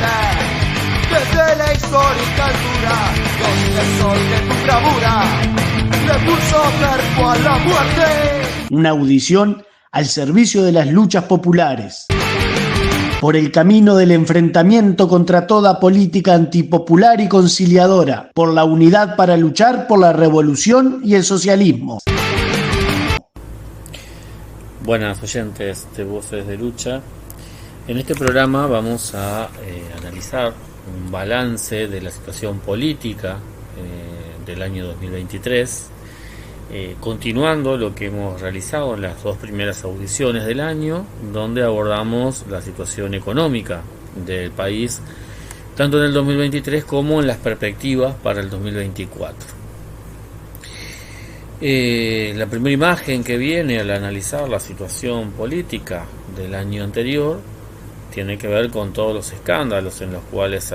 Desde la histórica altura, donde el sol de tu bravura le puso cuerpo a la muerte. Una audición al servicio de las luchas populares, por el camino del enfrentamiento contra toda política antipopular y conciliadora, por la unidad para luchar por la revolución y el socialismo. Buenas oyentes de Voces de Lucha. En este programa vamos a analizar un balance de la situación política del año 2023, continuando lo que hemos realizado en las dos primeras audiciones del año, donde abordamos la situación económica del país, tanto en el 2023 como en las perspectivas para el 2024. La primera imagen que viene al analizar la situación política del año anterior tiene que ver con todos los escándalos en los cuales se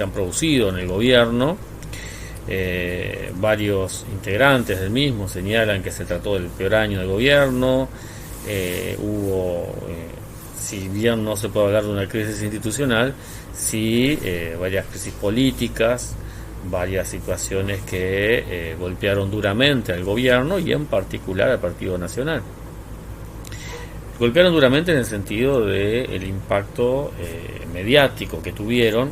han producido en el gobierno. Varios integrantes del mismo señalan que se trató del peor año del gobierno. Si bien no se puede hablar de una crisis institucional, sí varias crisis políticas, varias situaciones que golpearon duramente al gobierno y en particular al Partido Nacional. Golpearon duramente en el sentido del impacto mediático que tuvieron,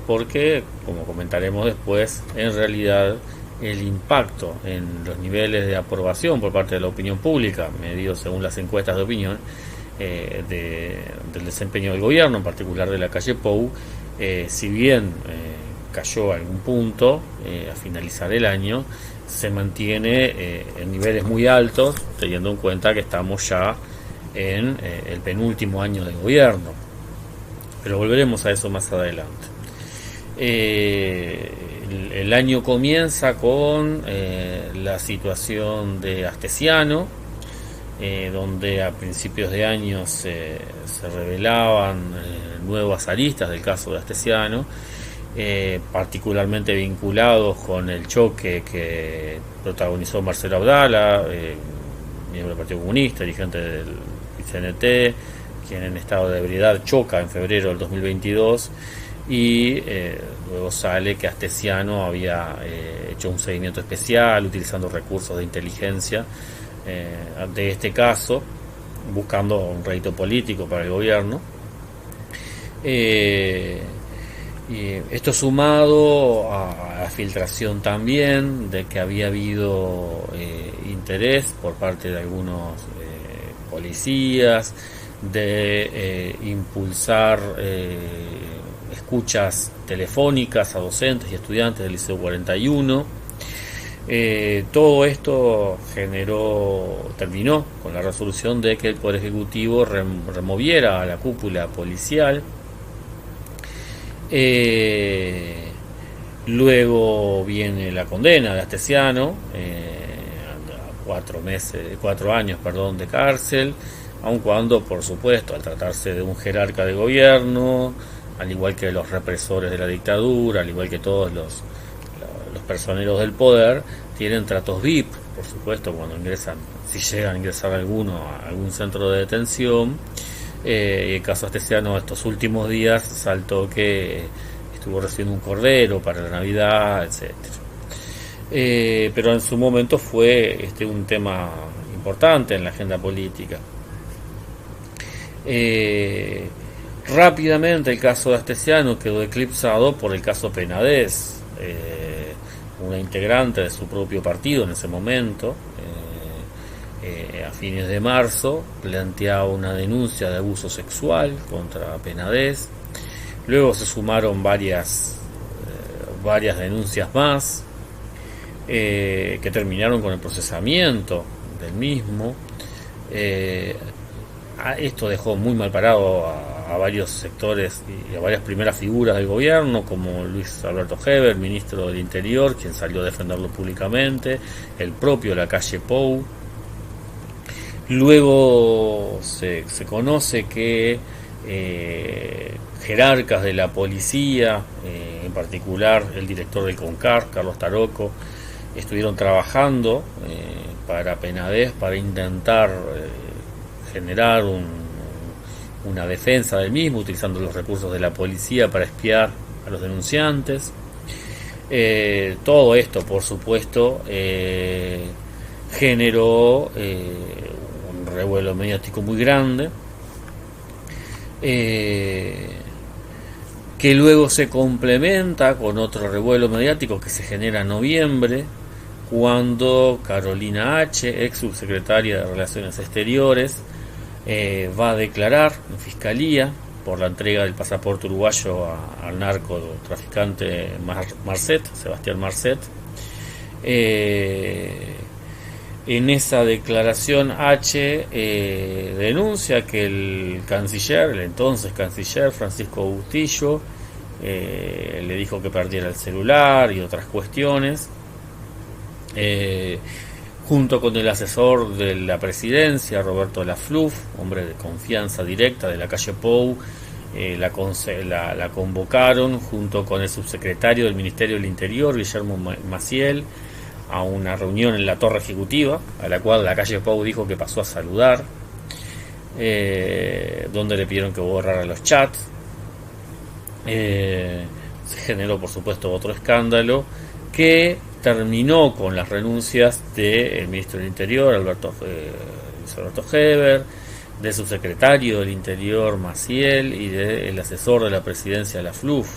porque, como comentaremos después, en realidad el impacto en los niveles de aprobación por parte de la opinión pública, medido según las encuestas de opinión del desempeño del gobierno, en particular de la calle Pou, si bien cayó a algún punto a finalizar el año, se mantiene en niveles muy altos, teniendo en cuenta que estamos ya en el penúltimo año del gobierno, pero volveremos a eso más adelante. El año comienza con la situación de Astesiano, donde a principios de año se revelaban nuevas aristas del caso de Astesiano, particularmente vinculados con el choque que protagonizó Marcelo Abdala, miembro del Partido Comunista, dirigente del CNT, quien en estado de ebriedad choca en febrero del 2022, y luego sale que Astesiano había hecho un seguimiento especial utilizando recursos de inteligencia de este caso, buscando un rédito político para el gobierno. Y esto sumado a la filtración también de que había habido interés por parte de algunos policías de impulsar escuchas telefónicas a docentes y estudiantes del Liceo 41. Todo esto terminó con la resolución de que el Poder Ejecutivo removiera a la cúpula policial. Luego viene la condena de Astesiano, 4 años de cárcel, aun cuando, por supuesto, al tratarse de un jerarca de gobierno, al igual que los represores de la dictadura, al igual que todos los personeros del poder, tienen tratos VIP, por supuesto, cuando ingresan, si llegan a ingresar alguno a algún centro de detención. El caso Astesiano, estos últimos días saltó que estuvo recibiendo un cordero para la Navidad, etcétera. Pero en su momento fue un tema importante en la agenda política. Rápidamente el caso de Astesiano quedó eclipsado por el caso Penades, una integrante de su propio partido en ese momento, a fines de marzo, planteaba una denuncia de abuso sexual contra Penades. Luego se sumaron varias denuncias más que terminaron con el procesamiento del mismo. Esto dejó muy mal parado a varios sectores y a varias primeras figuras del gobierno, como Luis Alberto Heber, ministro del Interior, quien salió a defenderlo públicamente, el propio Lacalle Pou. Luego se conoce que jerarcas de la policía, en particular el director del CONCAR, Carlos Taroco, estuvieron trabajando para Penades, para intentar generar una defensa del mismo, utilizando los recursos de la policía para espiar a los denunciantes. Todo esto, por supuesto, generó un revuelo mediático muy grande, que luego se complementa con otro revuelo mediático que se genera en noviembre, cuando Carolina H., ex subsecretaria de Relaciones Exteriores, va a declarar en fiscalía por la entrega del pasaporte uruguayo al narcotraficante Sebastián Marcet. En esa declaración H. Denuncia que el entonces canciller Francisco Bustillo, le dijo que perdiera el celular y otras cuestiones, junto con el asesor de la presidencia, Roberto Lafluf, hombre de confianza directa de la calle Pou. La convocaron junto con el subsecretario del Ministerio del Interior, Guillermo Maciel, a una reunión en la torre ejecutiva, a la cual la calle Pou dijo que pasó a saludar, donde le pidieron que borrara los chats. Se generó, por supuesto, otro escándalo que terminó con las renuncias del ministro del Interior, Alberto Heber, del subsecretario del Interior, Maciel, y del asesor de la presidencia, Lafluf.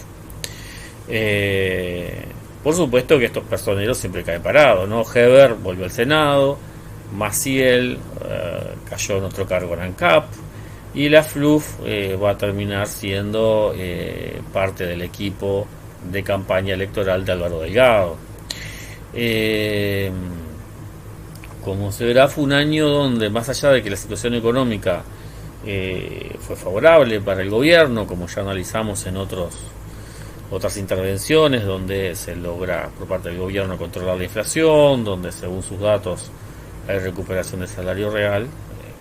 Por supuesto que estos personeros siempre caen parados, ¿no? Heber volvió al Senado, Maciel cayó en otro cargo en ANCAP, y Lafluf va a terminar siendo parte del equipo de campaña electoral de Álvaro Delgado. Como se verá, fue un año donde, más allá de que la situación económica fue favorable para el gobierno, como ya analizamos en otras intervenciones, donde se logra por parte del gobierno controlar la inflación, donde según sus datos hay recuperación del salario real,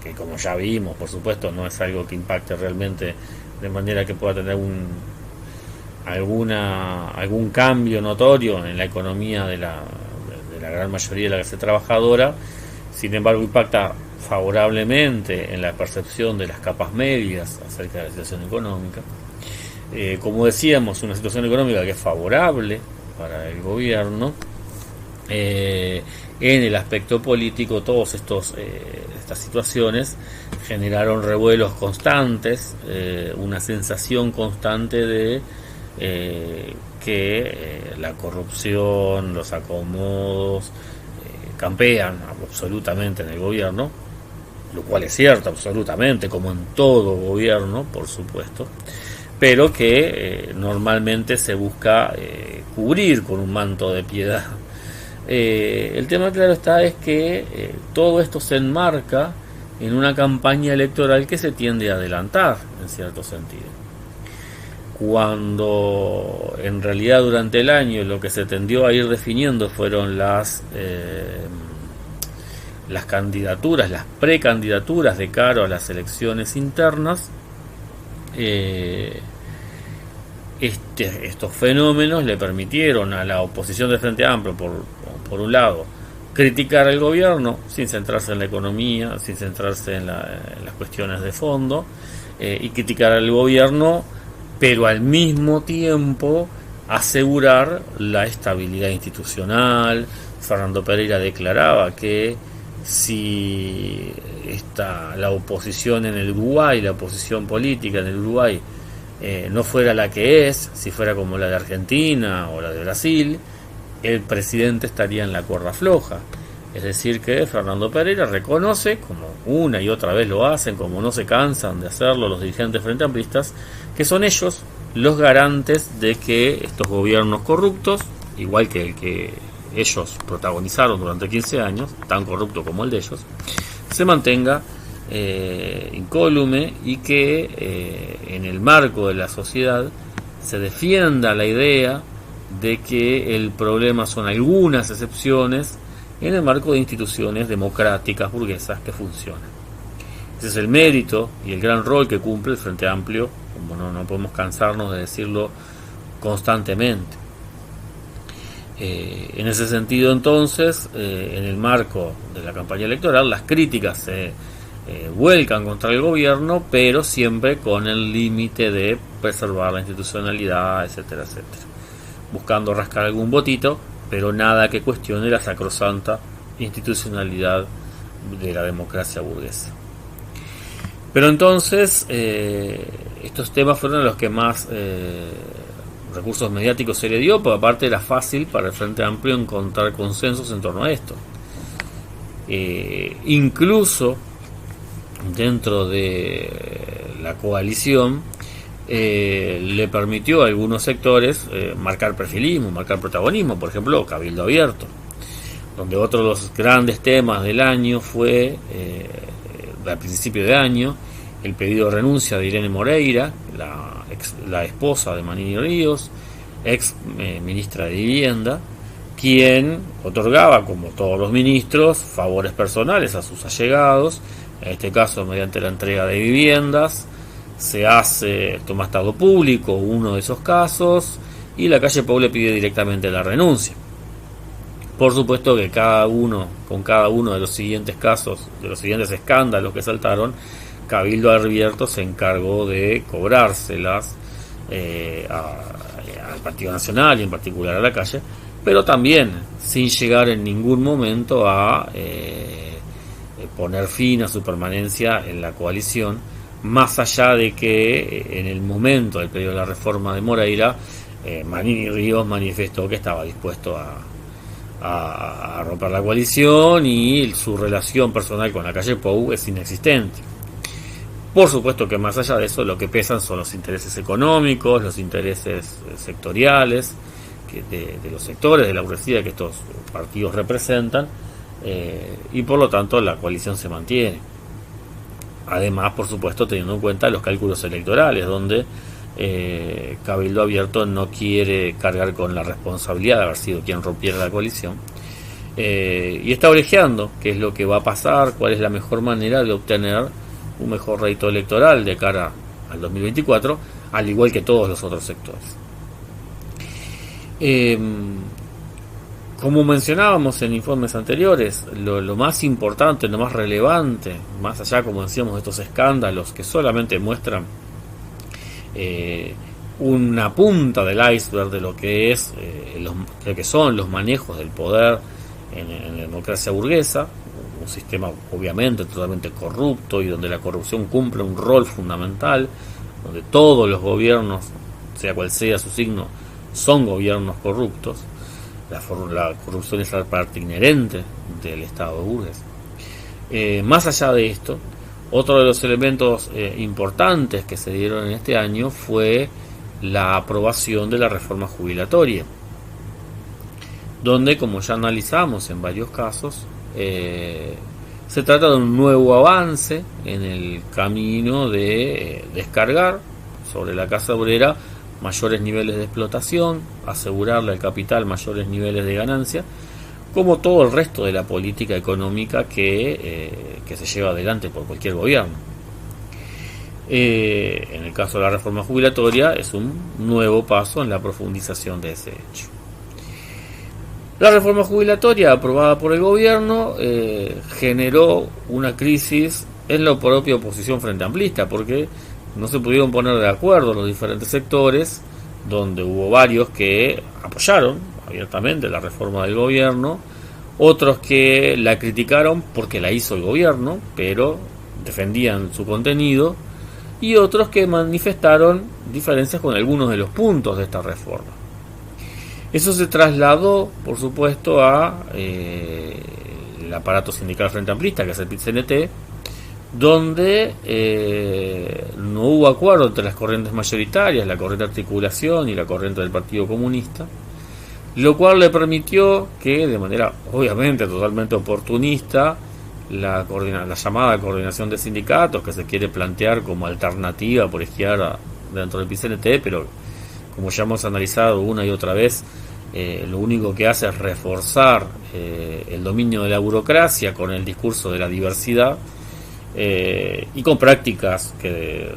que como ya vimos, por supuesto, no es algo que impacte realmente de manera que pueda tener algún cambio notorio en la economía de la gran mayoría de la clase trabajadora. Sin embargo, impacta favorablemente en la percepción de las capas medias acerca de la situación económica. Como decíamos, una situación económica que es favorable para el gobierno. En el aspecto político, todas estas situaciones generaron revuelos constantes, una sensación constante de que la corrupción, los acomodos campean absolutamente en el gobierno, lo cual es cierto absolutamente, como en todo gobierno, por supuesto, pero que normalmente se busca cubrir con un manto de piedad. El tema, claro está, es que todo esto se enmarca en una campaña electoral que se tiende a adelantar, en cierto sentido, cuando en realidad durante el año lo que se tendió a ir definiendo fueron las candidaturas, las precandidaturas de cara a las elecciones internas. Estos fenómenos le permitieron a la oposición de Frente Amplio, por un lado, criticar al gobierno sin centrarse en la economía, sin centrarse en las cuestiones de fondo, y criticar al gobierno, pero al mismo tiempo asegurar la estabilidad institucional. Fernando Pereira declaraba que si la oposición en el Uruguay, la oposición política en el Uruguay, no fuera la que es, si fuera como la de Argentina o la de Brasil, el presidente estaría en la cuerda floja. Es decir, que Fernando Pereira reconoce, como una y otra vez lo hacen, como no se cansan de hacerlo los dirigentes frente amplistas, que son ellos los garantes de que estos gobiernos corruptos, igual que el que ellos protagonizaron durante 15 años, tan corrupto como el de ellos, se mantenga incólume, y que en el marco de la sociedad se defienda la idea de que el problema son algunas excepciones en el marco de instituciones democráticas burguesas que funcionan. Ese es el mérito y el gran rol que cumple el Frente Amplio, como no podemos cansarnos de decirlo constantemente. En ese sentido, entonces, en el marco de la campaña electoral, las críticas se vuelcan contra el gobierno, pero siempre con el límite de preservar la institucionalidad, etcétera, etcétera, buscando rascar algún votito, pero nada que cuestione la sacrosanta institucionalidad de la democracia burguesa. Pero entonces estos temas fueron los que más recursos mediáticos se le dio, porque aparte era fácil para el Frente Amplio encontrar consensos en torno a esto. Incluso dentro de la coalición le permitió a algunos sectores marcar perfilismo, marcar protagonismo, por ejemplo Cabildo Abierto, donde otro de los grandes temas del año fue al principio de año el pedido de renuncia de Irene Moreira, la esposa de Manini Ríos, ex ministra de Vivienda, quien otorgaba, como todos los ministros, favores personales a sus allegados, en este caso mediante la entrega de viviendas. Se hace, toma estado público uno de esos casos, y la calle Pou le pide directamente la renuncia. Por supuesto que con cada uno de los siguientes casos, de los siguientes escándalos que saltaron, Cabildo Abierto se encargó de cobrárselas al Partido Nacional y en particular a la calle, pero también sin llegar en ningún momento a poner fin a su permanencia en la coalición, más allá de que en el momento del pedido de la reforma de Moreira, Manini Ríos manifestó que estaba dispuesto a romper la coalición, y su relación personal con la calle Pou es inexistente. Por supuesto que más allá de eso, lo que pesan son los intereses económicos, los intereses sectoriales de los sectores de la burguesía que estos partidos representan, y por lo tanto la coalición se mantiene. Además, por supuesto, teniendo en cuenta los cálculos electorales, donde Cabildo Abierto no quiere cargar con la responsabilidad de haber sido quien rompiera la coalición, y está orejeando qué es lo que va a pasar, cuál es la mejor manera de obtener un mejor rédito electoral de cara al 2024, al igual que todos los otros sectores. Como mencionábamos en informes anteriores, lo más importante, lo más relevante, más allá, como decíamos, de estos escándalos que solamente muestran una punta del iceberg de lo que es lo que son los manejos del poder en la democracia burguesa, un sistema obviamente totalmente corrupto y donde la corrupción cumple un rol fundamental, donde todos los gobiernos, sea cual sea su signo, son gobiernos corruptos. La corrupción es la parte inherente del Estado burgués. Más allá de esto, otro de los elementos importantes que se dieron en este año fue la aprobación de la reforma jubilatoria, donde, como ya analizamos en varios casos, se trata de un nuevo avance en el camino de descargar sobre la clase obrera mayores niveles de explotación, asegurarle al capital mayores niveles de ganancia, como todo el resto de la política económica que se lleva adelante por cualquier gobierno. En el caso de la reforma jubilatoria es un nuevo paso en la profundización de ese hecho. La reforma jubilatoria aprobada por el gobierno generó una crisis en la propia oposición frente amplista, porque no se pudieron poner de acuerdo los diferentes sectores, donde hubo varios que apoyaron abiertamente la reforma del gobierno, otros que la criticaron porque la hizo el gobierno, pero defendían su contenido, y otros que manifestaron diferencias con algunos de los puntos de esta reforma. Eso se trasladó, por supuesto, a el aparato sindical frente amplista, que es el PIT-CNT, donde no hubo acuerdo entre las corrientes mayoritarias, la corriente de articulación y la corriente del Partido Comunista, lo cual le permitió que, de manera obviamente totalmente oportunista, la llamada coordinación de sindicatos, que se quiere plantear como alternativa por izquierda dentro del PIT-CNT, pero como ya hemos analizado una y otra vez, lo único que hace es reforzar el dominio de la burocracia con el discurso de la diversidad, y con prácticas que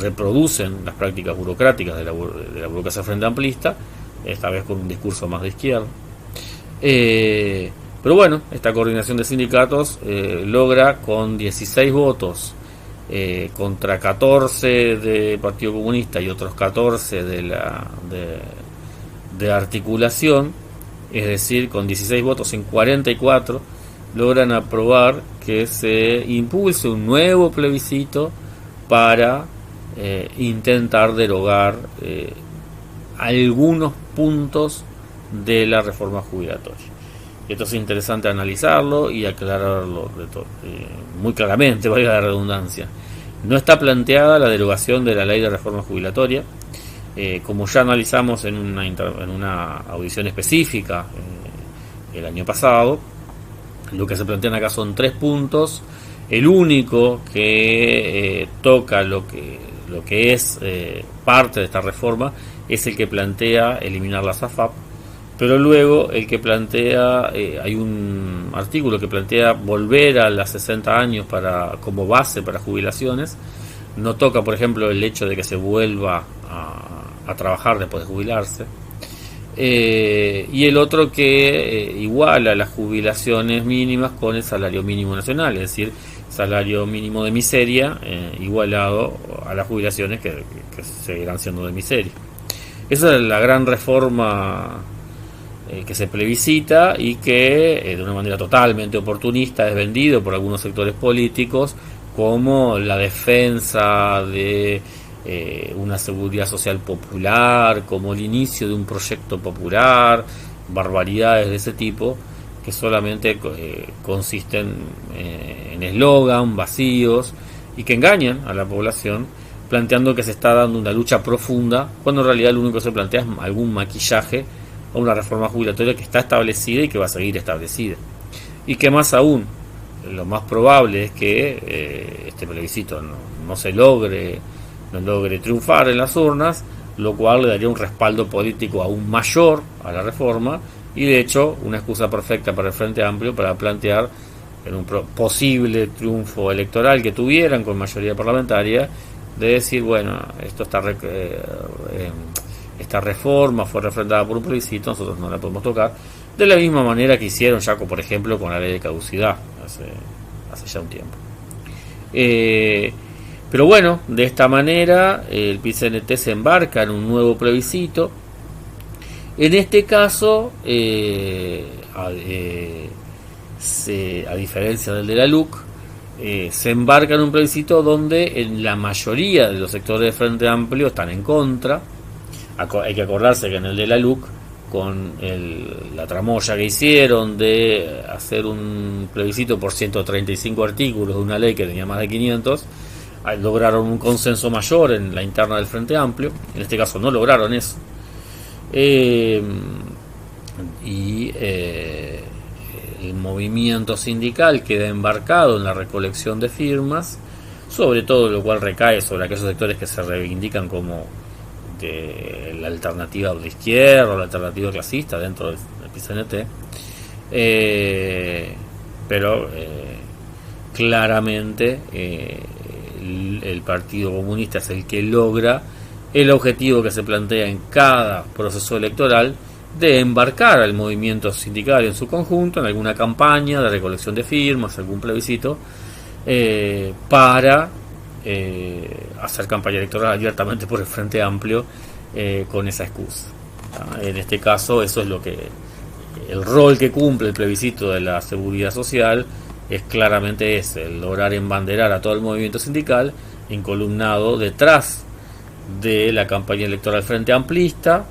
reproducen las prácticas burocráticas de la burocracia frente amplista, esta vez con un discurso más de izquierda. Pero bueno, esta coordinación de sindicatos logra con 16 votos contra 14 de Partido Comunista y otros 14 de articulación, es decir, con 16 votos en 44, logran aprobar que se impulse un nuevo plebiscito para intentar derogar algunos puntos de la reforma jubilatoria. Esto es interesante analizarlo y aclararlo muy claramente, valga la redundancia. No está planteada la derogación de la ley de reforma jubilatoria, como ya analizamos en una audición específica el año pasado. Lo que se plantean acá son 3 puntos. El único que toca lo que es parte de esta reforma es el que plantea eliminar la SAFAP, pero luego el que plantea, hay un artículo que plantea volver a los 60 años como base para jubilaciones. No toca, por ejemplo, el hecho de que se vuelva a trabajar después de jubilarse. Y el otro que iguala las jubilaciones mínimas con el salario mínimo nacional, es decir, salario mínimo de miseria igualado a las jubilaciones que seguirán siendo de miseria. Esa es la gran reforma que se plebiscita y que de una manera totalmente oportunista es vendido por algunos sectores políticos como la defensa de una seguridad social popular, como el inicio de un proyecto popular, barbaridades de ese tipo que solamente consisten en eslogan vacíos y que engañan a la población, planteando que se está dando una lucha profunda, cuando en realidad lo único que se plantea es algún maquillaje a una reforma jubilatoria que está establecida y que va a seguir establecida. Y que más aún, lo más probable es que este plebiscito no logre triunfar en las urnas, lo cual le daría un respaldo político aún mayor a la reforma y de hecho una excusa perfecta para el Frente Amplio para plantear en un posible triunfo electoral que tuvieran con mayoría parlamentaria, de decir, bueno, esta reforma fue refrendada por un plebiscito, nosotros no la podemos tocar, de la misma manera que hicieron ya, por ejemplo, con la ley de caducidad hace ya un tiempo. Pero bueno, de esta manera el PIT-CNT se embarca en un nuevo plebiscito. En este caso, a diferencia del de la LUC, se embarca en un plebiscito donde en la mayoría de los sectores del Frente Amplio están en contra. Hay que acordarse que en el de la LUC, con la tramoya que hicieron de hacer un plebiscito por 135 artículos de una ley que tenía más de 500, lograron un consenso mayor en la interna del Frente Amplio. En este caso no lograron eso. El movimiento sindical queda embarcado en la recolección de firmas, sobre todo lo cual recae sobre aquellos sectores que se reivindican como de la alternativa de izquierda o la alternativa clasista dentro del PIT-CNT, pero claramente el Partido Comunista es el que logra el objetivo que se plantea en cada proceso electoral de embarcar al movimiento sindical en su conjunto en alguna campaña de recolección de firmas, algún plebiscito, para hacer campaña electoral abiertamente por el Frente Amplio con esa excusa. En este caso, eso es el rol que cumple el plebiscito de la seguridad social, es claramente el lograr embanderar a todo el movimiento sindical encolumnado detrás de la campaña electoral Frente Amplista,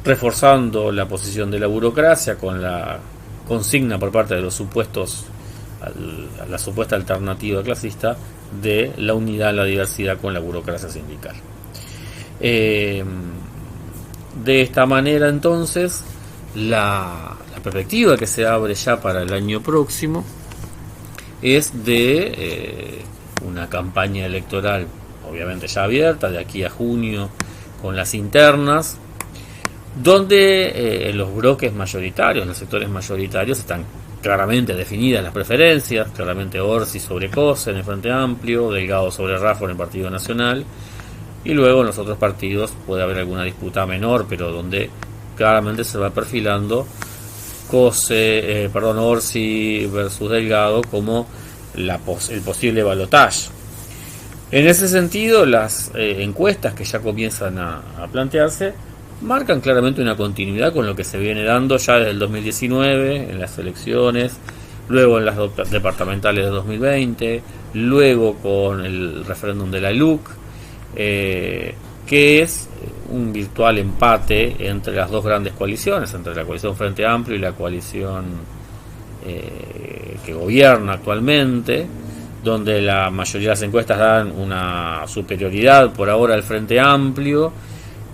reforzando la posición de la burocracia con la consigna por parte de los supuestos, la supuesta alternativa clasista de la unidad, la diversidad con la burocracia sindical. De esta manera, entonces, la perspectiva que se abre ya para el año próximo es de una campaña electoral, obviamente ya abierta, de aquí a junio, con las internas, donde los bloques mayoritarios, los sectores mayoritarios, están claramente definidas las preferencias, claramente Orsi sobre Cose en el Frente Amplio, Delgado sobre Raffo en el Partido Nacional, y luego en los otros partidos puede haber alguna disputa menor, pero donde claramente se va perfilando Orsi versus Delgado como el posible balotaje. En ese sentido, las encuestas que ya comienzan a plantearse marcan claramente una continuidad con lo que se viene dando ya desde el 2019 en las elecciones, luego en las departamentales de 2020, luego con el referéndum de la LUC, que es un virtual empate entre las dos grandes coaliciones, entre la coalición Frente Amplio y la coalición que gobierna actualmente, donde la mayoría de las encuestas dan una superioridad por ahora al Frente Amplio,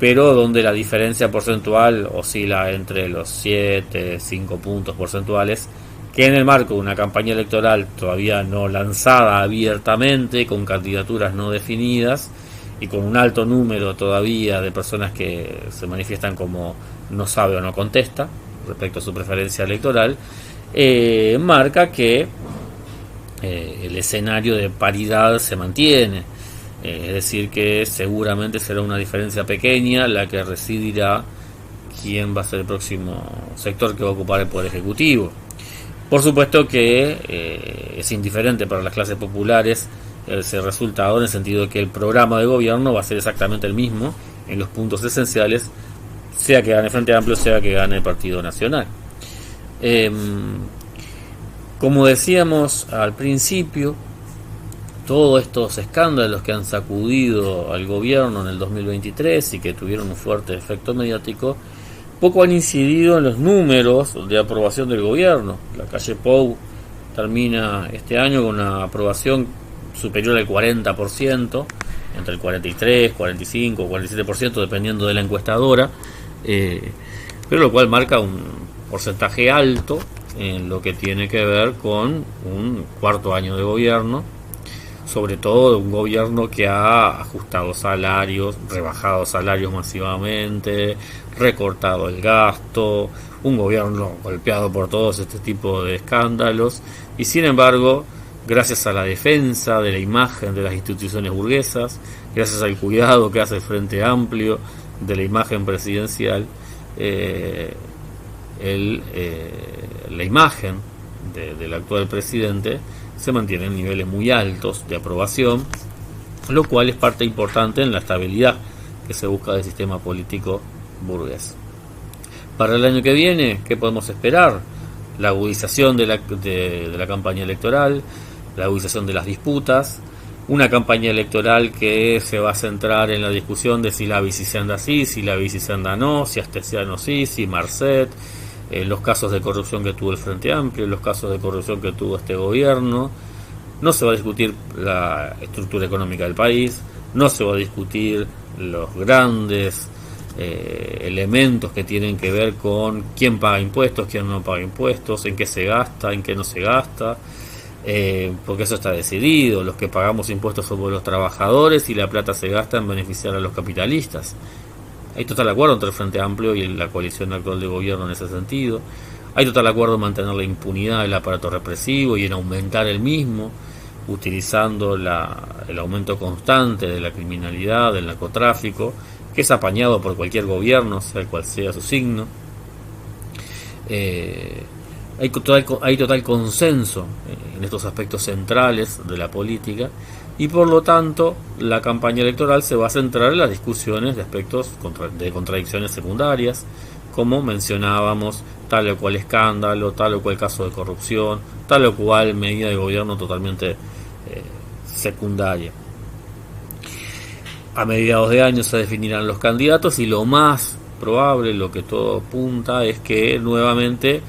pero donde la diferencia porcentual oscila entre los 5 puntos porcentuales, que en el marco de una campaña electoral todavía no lanzada abiertamente, con candidaturas no definidas y con un alto número todavía de personas que se manifiestan como no sabe o no contesta respecto a su preferencia electoral, marca que el escenario de paridad se mantiene, es decir que seguramente será una diferencia pequeña la que residirá quién va a ser el próximo sector que va a ocupar el Poder Ejecutivo. Por supuesto que es indiferente para las clases populares ese resultado, en el sentido de que el programa de gobierno va a ser exactamente el mismo en los puntos esenciales, sea que gane Frente Amplio, sea que gane el Partido Nacional. Como decíamos al principio, todos estos escándalos que han sacudido al gobierno en el 2023 y que tuvieron un fuerte efecto mediático, poco han incidido en los números de aprobación del gobierno. La calle Pou termina este año con una aprobación superior al 40%, entre el 43, 45, 47%, dependiendo de la encuestadora, pero lo cual marca un porcentaje alto en lo que tiene que ver con un cuarto año de gobierno, sobre todo un gobierno que ha ajustado salarios, rebajado salarios masivamente, recortado el gasto, un gobierno golpeado por todos este tipo de escándalos, y sin embargo, gracias a la defensa de la imagen de las instituciones burguesas, gracias al cuidado que hace el Frente Amplio de la imagen presidencial, la imagen del actual presidente se mantiene en niveles muy altos de aprobación, lo cual es parte importante en la estabilidad que se busca del sistema político burgués. Para el año que viene, ¿qué podemos esperar? La agudización de la campaña electoral, la agudización de las disputas, una campaña electoral que se va a centrar en la discusión de si la bici se anda sí, si la bici se anda no, si Astesiano sí, si Marcet, los casos de corrupción que tuvo el Frente Amplio, los casos de corrupción que tuvo este gobierno. No se va a discutir la estructura económica del país, no se va a discutir los grandes elementos que tienen que ver con quién paga impuestos, quién no paga impuestos, en qué se gasta, en qué no se gasta, porque eso está decidido. Los que pagamos impuestos somos los trabajadores y la plata se gasta en beneficiar a los capitalistas. Hay total acuerdo entre el Frente Amplio y la coalición actual de gobierno en ese sentido. Hay total acuerdo en mantener la impunidad del aparato represivo y en aumentar el mismo, utilizando el aumento constante de la criminalidad, del narcotráfico, que es apañado por cualquier gobierno, sea cual sea su signo. Hay total consenso en estos aspectos centrales de la política, y por lo tanto la campaña electoral se va a centrar en las discusiones de aspectos de contradicciones secundarias, como mencionábamos, tal o cual escándalo, tal o cual caso de corrupción, tal o cual medida de gobierno totalmente secundaria. A mediados de año se definirán los candidatos, y lo más probable, lo que todo apunta, es que nuevamente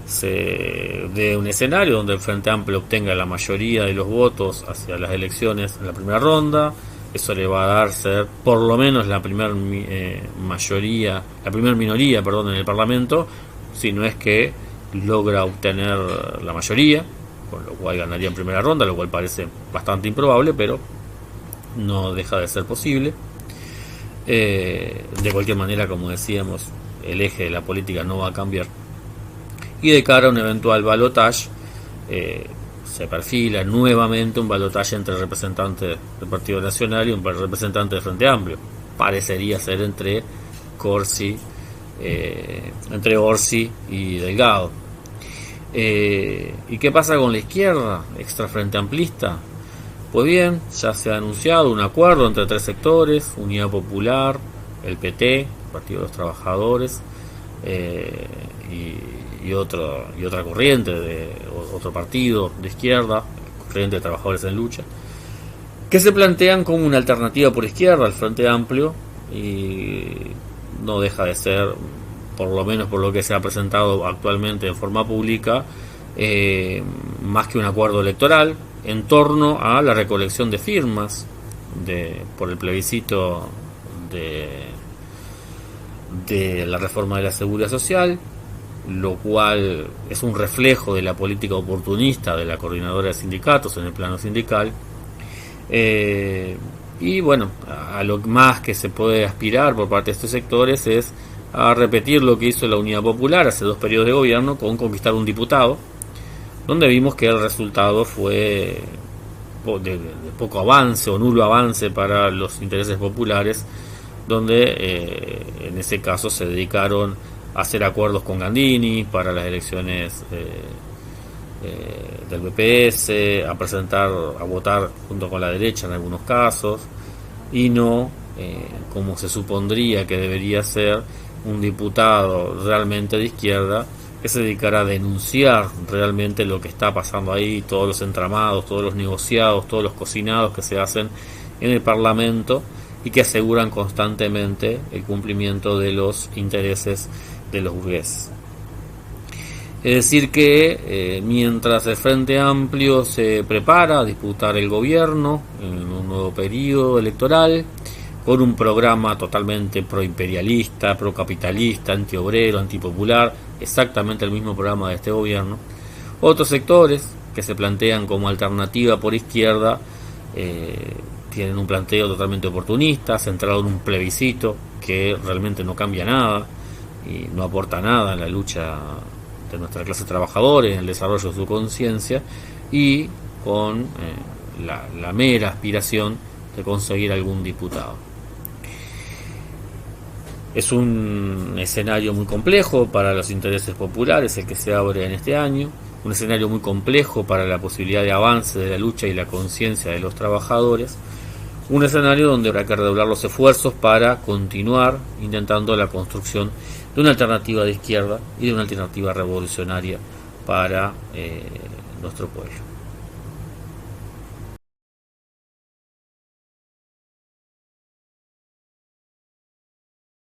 se dé un escenario donde el Frente Amplio obtenga la mayoría de los votos hacia las elecciones en la primera ronda. Eso le va a dar ser por lo menos la primera minoría, en el Parlamento, si no es que logra obtener la mayoría, con lo cual ganaría en primera ronda, lo cual parece bastante improbable, pero no deja de ser posible. De cualquier manera, como decíamos, el eje de la política no va a cambiar, y de cara a un eventual balotaje se perfila nuevamente un balotaje entre el representante del Partido Nacional y un representante del Frente Amplio. Parecería ser entre Corsi entre Orsi y Delgado. ¿Y qué pasa con la izquierda extra frente amplista? Pues bien, ya se ha anunciado un acuerdo entre 3 sectores: Unidad Popular, el PT, Partido de los Trabajadores, y otra corriente, otro partido de izquierda, Corriente de Trabajadores en Lucha, que se plantean como una alternativa por izquierda al Frente Amplio, y no deja de ser, por lo menos por lo que se ha presentado actualmente en forma pública, más que un acuerdo electoral en torno a la recolección de firmas por el plebiscito de la reforma de la seguridad social, lo cual es un reflejo de la política oportunista de la coordinadora de sindicatos en el plano sindical. Y bueno, a lo más que se puede aspirar por parte de estos sectores es a repetir lo que hizo la Unidad Popular hace 2 periodos de gobierno, con conquistar un diputado, donde vimos que el resultado fue de poco avance o nulo avance para los intereses populares, donde en ese caso se dedicaron a hacer acuerdos con Gandini para las elecciones del BPS, a votar junto con la derecha en algunos casos, y no como se supondría que debería ser un diputado realmente de izquierda, que se dedicara a denunciar realmente lo que está pasando ahí, todos los entramados, todos los negociados, todos los cocinados que se hacen en el Parlamento, y que aseguran constantemente el cumplimiento de los intereses de los burgueses. Es decir que mientras el Frente Amplio se prepara a disputar el gobierno en un nuevo periodo electoral, con un programa totalmente proimperialista, procapitalista, antiobrero, antipopular, exactamente el mismo programa de este gobierno, otros sectores que se plantean como alternativa por izquierda tienen un planteo totalmente oportunista, centrado en un plebiscito que realmente no cambia nada y no aporta nada en la lucha de nuestra clase trabajadora, en el desarrollo de su conciencia, y con la mera aspiración de conseguir algún diputado. Es un escenario muy complejo para los intereses populares el que se abre en este año, un escenario muy complejo para la posibilidad de avance de la lucha y la conciencia de los trabajadores, un escenario donde habrá que redoblar los esfuerzos para continuar intentando la construcción de una alternativa de izquierda y de una alternativa revolucionaria para nuestro pueblo.